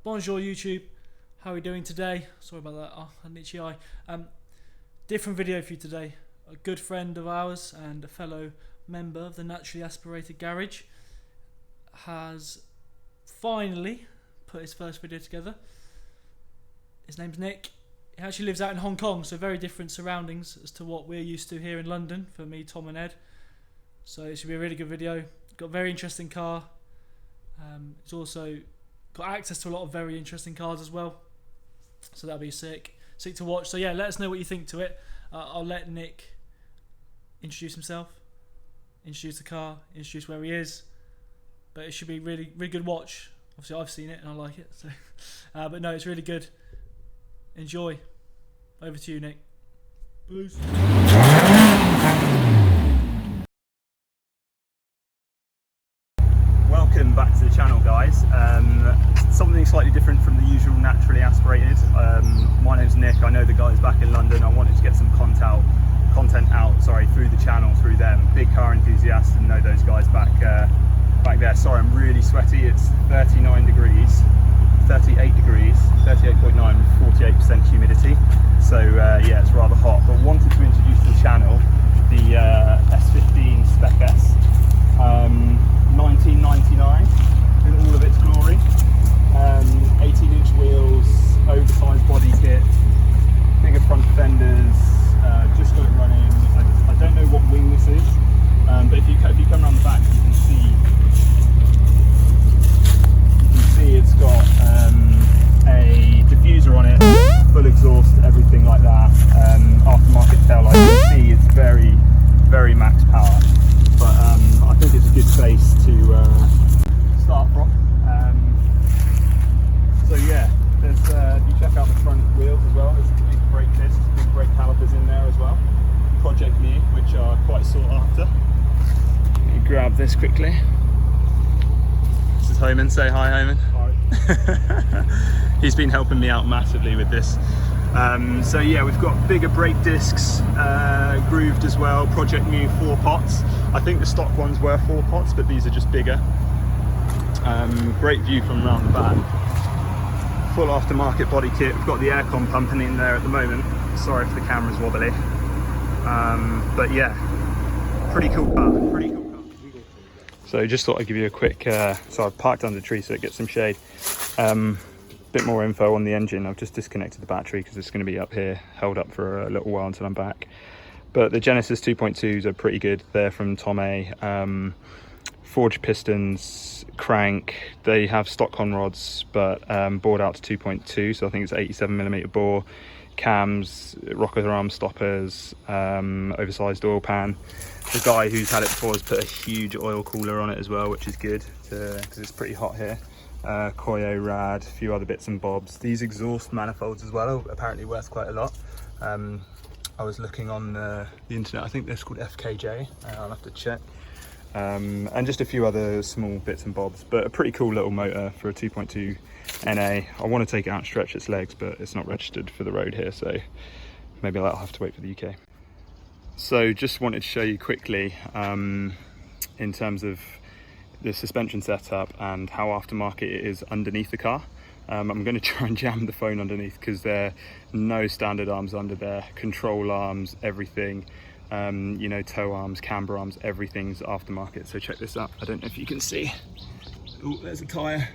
Bonjour YouTube, how are we doing today? Sorry about that, Nichi. Different video for you today. A good friend of ours and a fellow member of the Naturally Aspirated Garage has finally put his first video together. His name's Nick. He actually lives out in Hong Kong, so very different surroundings as to what we're used to here in London for me, Tom and Ed. So it should be a really good video. Got a very interesting car. It's also got access to a lot of very interesting cars as well, so that'll be sick to watch. So yeah, let us know what you think to it. I'll let Nick introduce himself, introduce the car, introduce where he is, but it should be really good watch. Obviously I've seen it and I like it, so but no, it's really good. Enjoy. Over to you, Nick. Peace. Welcome back to the channel, guys. Something slightly different from the usual Naturally Aspirated. My name's Nick. I know the guys back in London. I wanted to get some content out through the channel, through them. Big car enthusiasts, and know those guys back there. Sorry, I'm really sweaty. It's 39 degrees, 38 degrees, 38.9 with 48% humidity. So yeah, it's rather hot. But wanted to introduce to the channel the S15 Spec S. 1999 in all of its glory. 18-inch wheels, oversized body kit, bigger front fenders, just got it running. I don't know what wing this is, but if you come around the back, you can see it's got a diffuser on it, full exhaust, everything like that. Aftermarket tail light. You can see it's very max power. But I think it's a good base to start from. So yeah, there's you check out the front wheels as well. There's big brake discs, big brake calipers in there as well. Project New, which are quite sought after. Let me grab this quickly. This is Homan. Say hi, Homan. Hi. He's been helping me out massively with this. So yeah, we've got bigger brake discs, grooved as well. Project New 4 pots. I think the stock ones were 4 pots, but these are just bigger. Great view from around the back. Full aftermarket body kit. We've got the aircon pumping in there at the moment. Sorry if the camera's wobbly. But yeah, pretty cool car. So just thought I'd give you a quick. So I've parked under the tree so it gets some shade. Bit more info on the engine. I've just disconnected the battery because it's going to be up here held up for a little while until I'm back. But the Genesis 2.2s are pretty good. They're from Tomei. Forged pistons, crank. They have stock con rods, but bored out to 2.2, so I think it's 87mm bore. Cams, rocker arm stoppers, oversized oil pan. The guy who's had it before has put a huge oil cooler on it as well, which is good because it's pretty hot here. Koyo Rad, a few other bits and bobs. These exhaust manifolds as well are apparently worth quite a lot. I was looking on the internet, I think they're called FKJ, I'll have to check. And just a few other small bits and bobs, but a pretty cool little motor for a 2.2 NA. I want to take it out and stretch its legs, but it's not registered for the road here, so maybe I'll have to wait for the UK. So just wanted to show you quickly in terms of the suspension setup and how aftermarket it is underneath the car. I'm going to try and jam the phone underneath because there are no standard arms under there, control arms, everything. You know, tow arms, camber arms, everything's aftermarket. So check this out. I don't know if you can see. Oh, there's a tyre.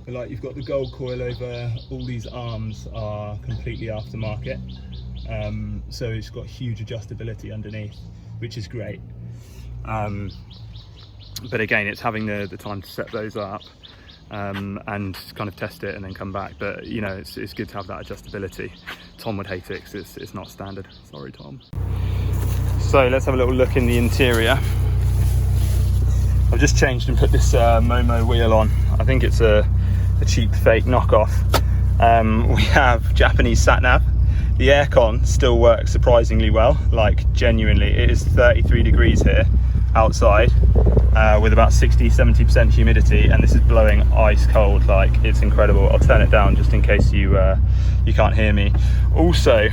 But like, you've got the gold coilover. All these arms are completely aftermarket. So it's got huge adjustability underneath, which is great. But again, it's having the time to set those up and kind of test it and then come back. But you know, it's good to have that adjustability. Tom would hate it because it's not standard. Sorry, Tom. So let's have a little look in the interior. I've just changed and put this Momo wheel on. I think it's a cheap fake knockoff. We have Japanese sat-nav. The aircon still works surprisingly well, like genuinely. It is 33 degrees here outside with about 60-70% humidity, and this is blowing ice cold. Like, it's incredible. I'll turn it down just in case you can't hear me. Also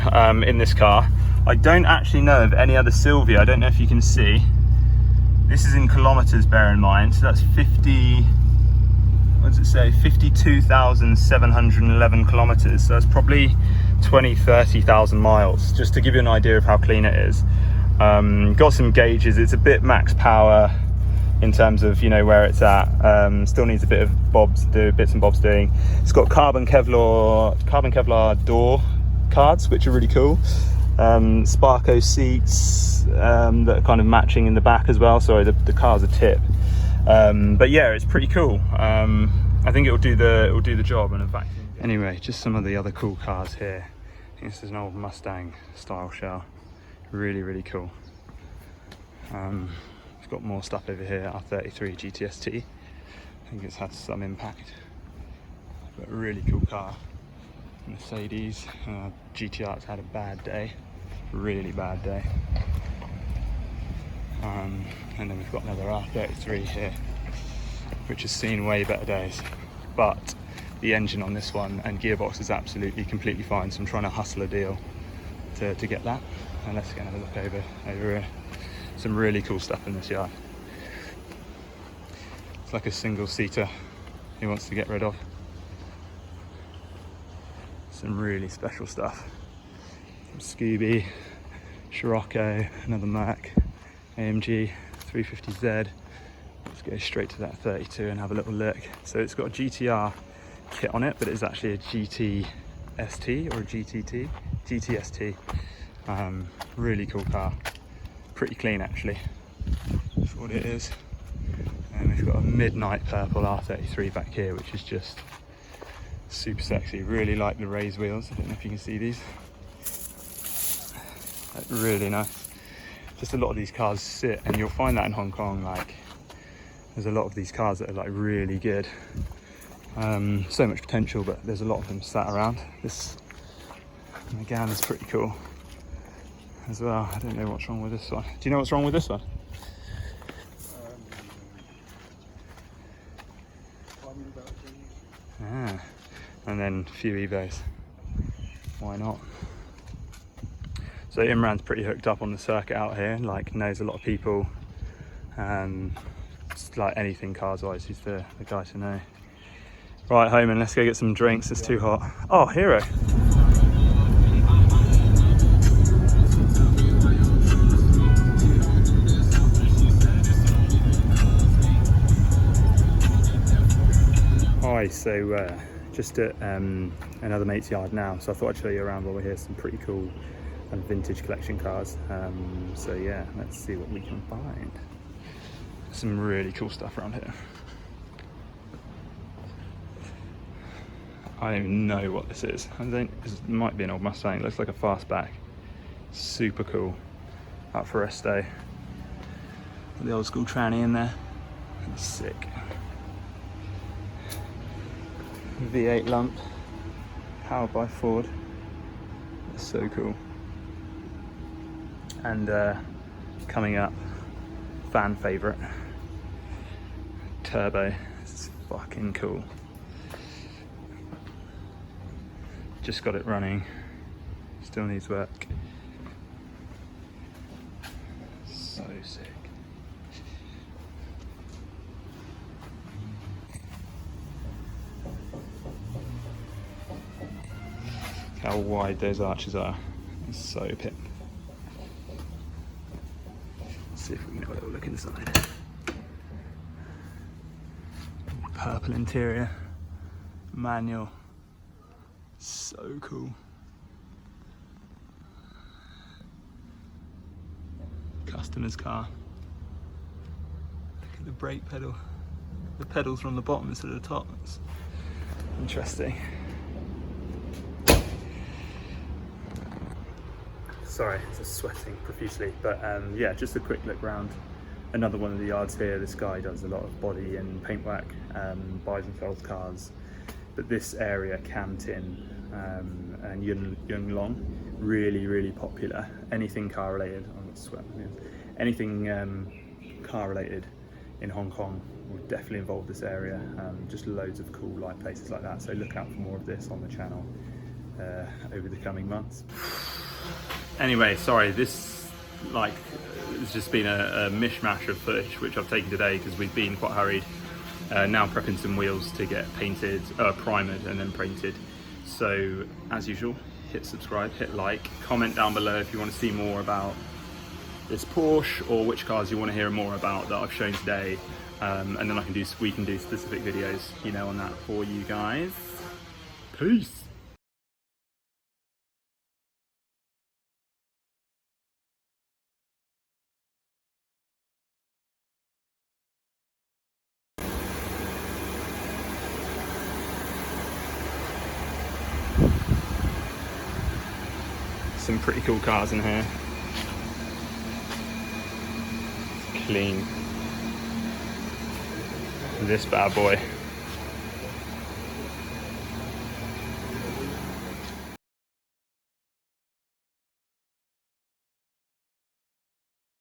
in this car, I don't actually know of any other Silvia. I don't know if you can see. This is in kilometers, bear in mind. So that's 50, what does it say, 52,711 kilometers, so it's probably 30,000 miles, just to give you an idea of how clean it is. Got some gauges. It's a bit max power in terms of, you know, where it's at. Still needs a bit of bits and bobs doing. It's got carbon Kevlar door cards, which are really cool. Sparco seats that are kind of matching in the back as well. Sorry, the car's a tip, but yeah, it's pretty cool. I think it'll do the job. And in fact, anyway, just some of the other cool cars here. I think this is an old Mustang style shell. Really cool. We've got more stuff over here. R33 GTST. I think it's had some impact, but a really cool car. Mercedes GTR's had a bad day, really bad day. And then we've got another R33 here, which has seen way better days, but the engine on this one and gearbox is absolutely completely fine, so I'm trying to hustle a deal to get that. And let's go and have a look over here. Some really cool stuff in this yard. It's like a single seater he wants to get rid of. Some really special stuff. Some Scooby, Scirocco, another Mac, AMG 350Z. Let's go straight to that 32 and have a little look. So it's got a GTR kit on it, but it's actually a GTST or a GTST. Really cool car. Pretty clean actually, that's what it is. And we've got a midnight purple R33 back here, which is just super sexy. Really like the raised wheels. I don't know if you can see these. Really nice. Just a lot of these cars sit, and you'll find that in Hong Kong, like there's a lot of these cars that are like really good. So much potential, but there's a lot of them sat around. This Megane is pretty cool as well. I don't know what's wrong with this one. Do you know what's wrong with this one? And then a few Evos. Why not? So Imran's pretty hooked up on the circuit out here, like knows a lot of people. Just like anything cars wise, he's the guy to know. Right, Homan, let's go get some drinks. It's too hot. Oh, Hero. Hi, so just at another mate's yard now, so I thought I'd show you around while we're here. Some pretty cool vintage collection cars. So yeah, let's see what we can find. Some really cool stuff around here. I don't even know what this is. It might be an old Mustang. It looks like a fastback. Super cool. Up for rest day. The old school tranny in there. That's sick. V8 lump, powered by Ford. That's so cool. And coming up, fan favourite, turbo. This is fucking cool. Just got it running, still needs work. So sick. How wide those arches are. It's so pip. Let's see if we can have a little look inside. Purple interior, manual. So cool. Customer's car. Look at the brake pedal. The pedals are on the bottom instead of the top. It's interesting. Sorry, just sweating profusely, but yeah, just a quick look round another one of the yards here. This guy does a lot of body and paintwork, buys and sells cars, but this area, Cam Tin and Yung Long, really popular. Anything car related, I'm not sweating, anything car related in Hong Kong will definitely involve this area. Just loads of cool like places like that, so look out for more of this on the channel over the coming months. Anyway, sorry, this has just been a mishmash of footage which I've taken today because we've been quite hurried. Now prepping some wheels to get painted, primered and then painted. So as usual, hit subscribe, hit like, comment down below if you want to see more about this Porsche or which cars you want to hear more about that I've shown today, and then we can do specific videos, you know, on that for you guys. Peace. Some pretty cool cars in here. Clean. This bad boy.